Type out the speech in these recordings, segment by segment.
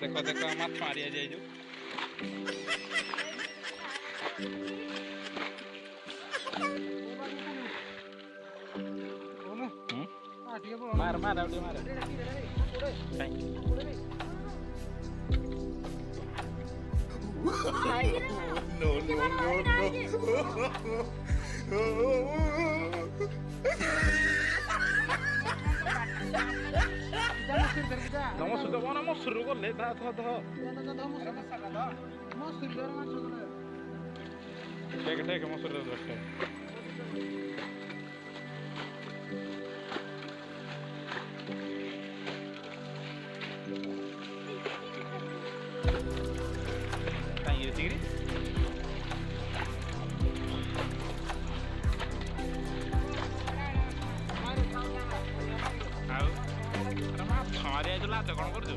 देखो देखो माछ मारिया जाए जो मार मार आउट मार No, no, no, no. ତମ ସୁଧ କଣ ମସୁରୁ ଗଲେ ଧା ଧ ଧ ଟେକ ଟେକ ମସୁରୁ ଧରଟେ କାହିଁକି ଏତିକିରି ଆଉ ମାଛ ମାରି ଯାଇଥିଲୁ ହାତ କ'ଣ କରୁଛୁ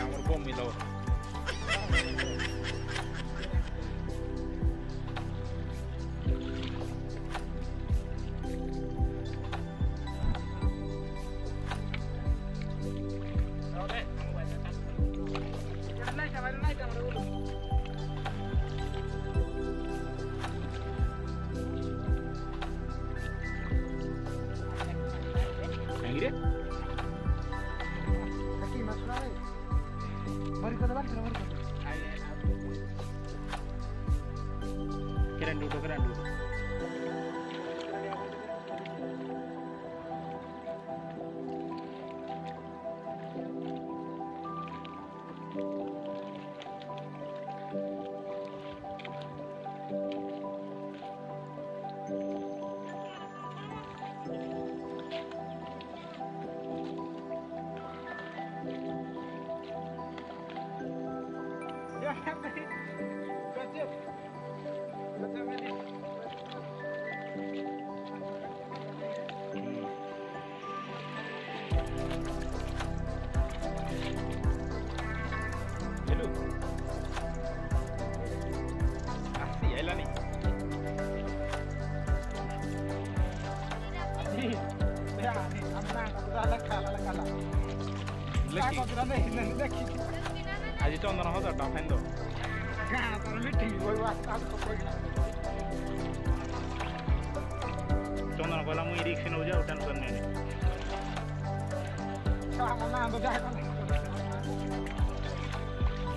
ଆମର କମିଲ Kerandu kerandu आज चंदन 1000 टका फाइन दो चंदन कहला मुझे रिक्स नौ जाओ टेंशन नहीं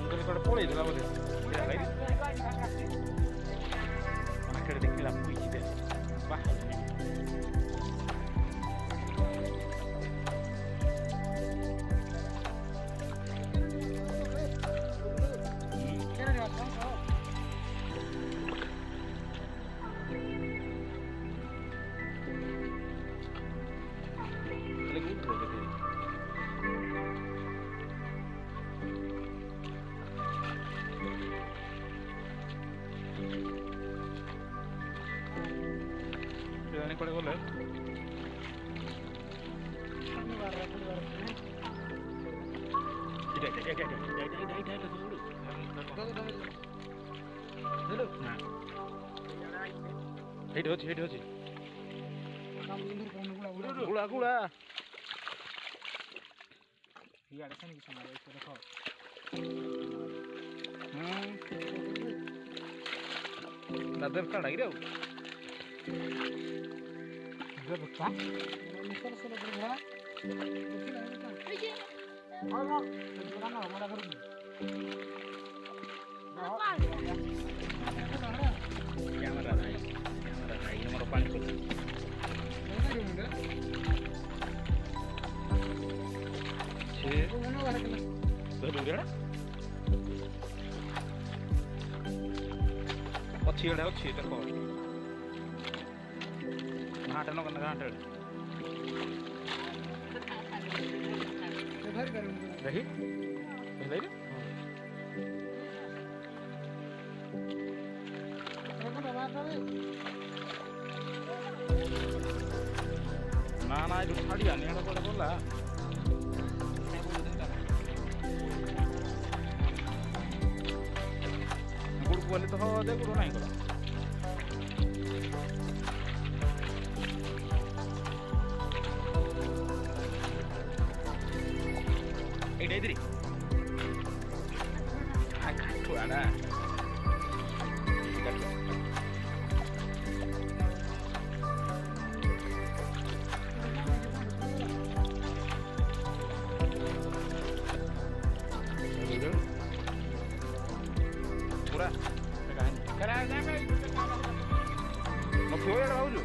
पड़े बोले देखला पड़े बोले गुड़ा गुड़ा दादर का लग रहा बच्चा कैमरा नहीं हमारा पानी को अच्छी अच्छी देखो हाँ घाटे न करना घाटे देखी देखी ना ना जो छाड़ी आनी है तो बोला गुड़ बोले तो हो दे गुड़ नहीं करो इधर इधर आकाश वाला पूरा करा जा मैं क्यों यार बाबू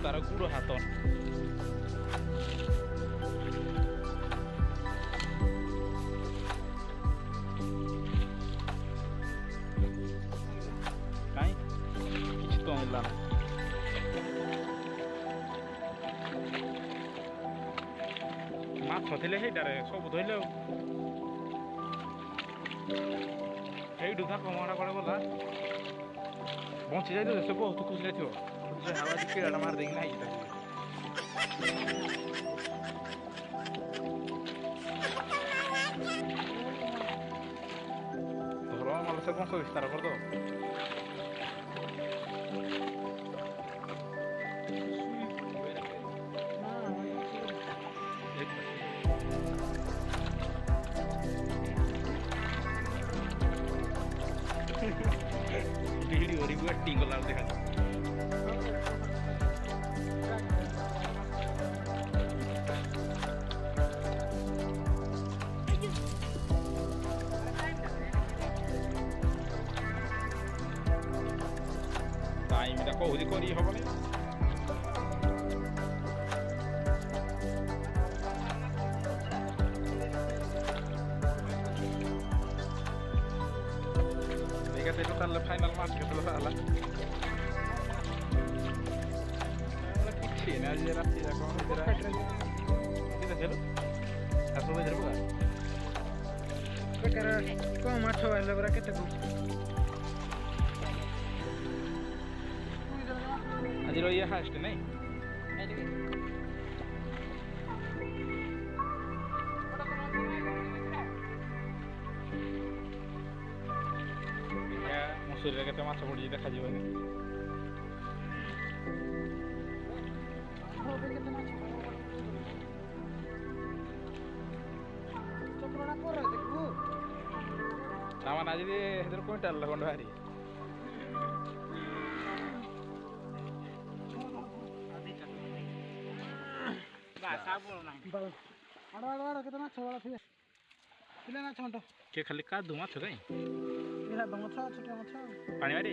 taruh guru haton. Kai? Isto lah. Mat hotel he dare, sob dhole. Hey, duka kamara kore bola. Bonchi jai to se bahut खुश रहते हो. हवा दिखे रहा मार देंगे ना इधर तो रोमा मालूम से कौन सा विस्तार कर दो वीडियो रिव्यू टिंगल लाल देखा टाइम कौदी कर हम टोटाल फाइनल मार्च के किसी ना आज रात कौन माछ के आज ये हास्ट नहीं सूर्य के माछ पड़ी देखा जीवन सामान आज क्विंटाल लगन भारी के खाली का दो माछ कहीं पानी मारी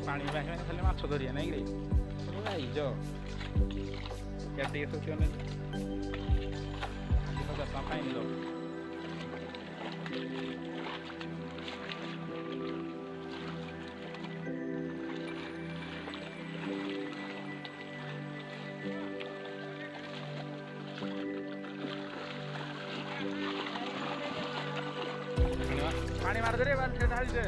पानी खाली माछ धरिया नहीं रे जो कैटे सोचो ने 50 फाइन लो पानी मार दे रे बाल से ढाल दे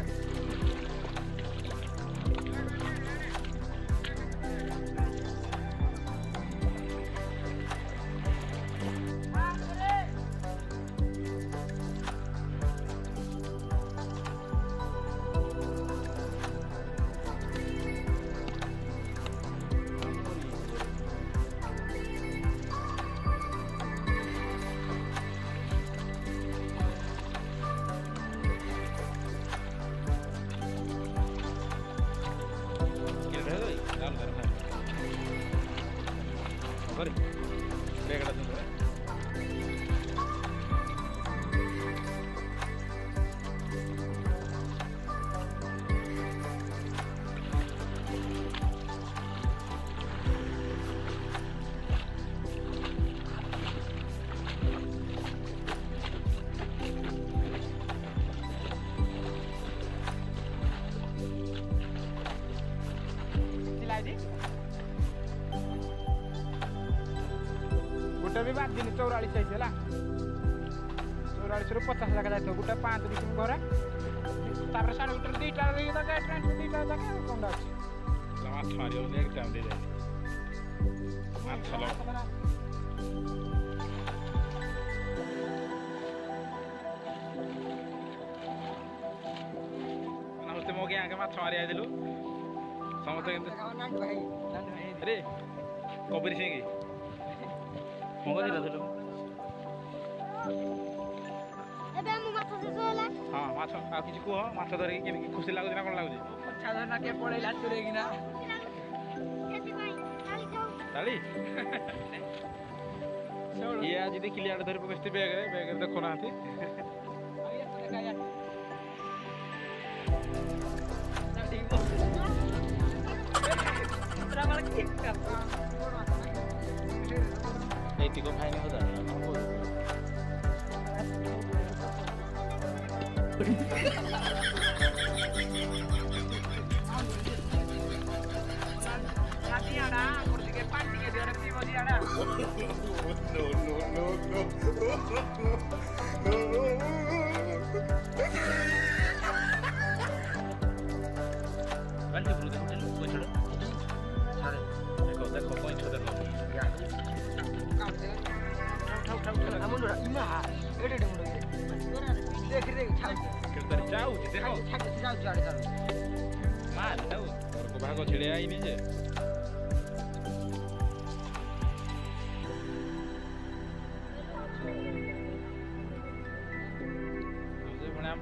করে ব্যাগটা দিন गोटे भी बात दिन 44 चाहिए 44 50 लगा जाए गोटे 5 दिन घरे तापर साढ़े गोटे 2टा ट्रेन 2टा जाके कौन अच्छे माछ मारी एक टाइम दे जाए माछ चलो नमस्ते मो के आके माछ मारी आइदिलु समस्त अरे कबरी सिंह मगज दिलु ଏବେ ମୁଁ ମାଛ ଶେଷ ହେଲା ହଁ ମାଛ ଆଉ କିଛି କୁହ ମାଛ ଧରିକି କେମିତି ଖୁସି ଲାଗୁଛି ନା କ'ଣ ଲାଗୁଛି ମାଛ ଧରିନା କିଏ ପଳେଇଲା ଚୁରେଇକିନା ସେଥିପାଇଁ କାଲି ଯାଉ ତାଳି ଇଏ ଆଜି ଦେଖିଲି ଆଡ଼େ ଧରି ପକେଇଛି ବ୍ୟାଗରେ ଦେଖୁନାହାନ୍ତି ଏଇତିକ ଖାଇନି ହଜାର देखो पॉइंट देखो भाग छिड़े आईनी जे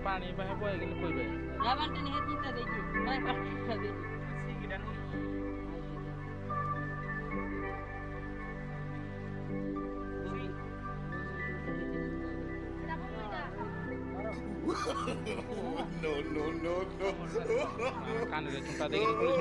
पानी बहे बहे गेले कोइबे याबांटनी हेतीता देखि काय पाठा देखि सिगिडा No. कान रे चुंटा देखि पुलिस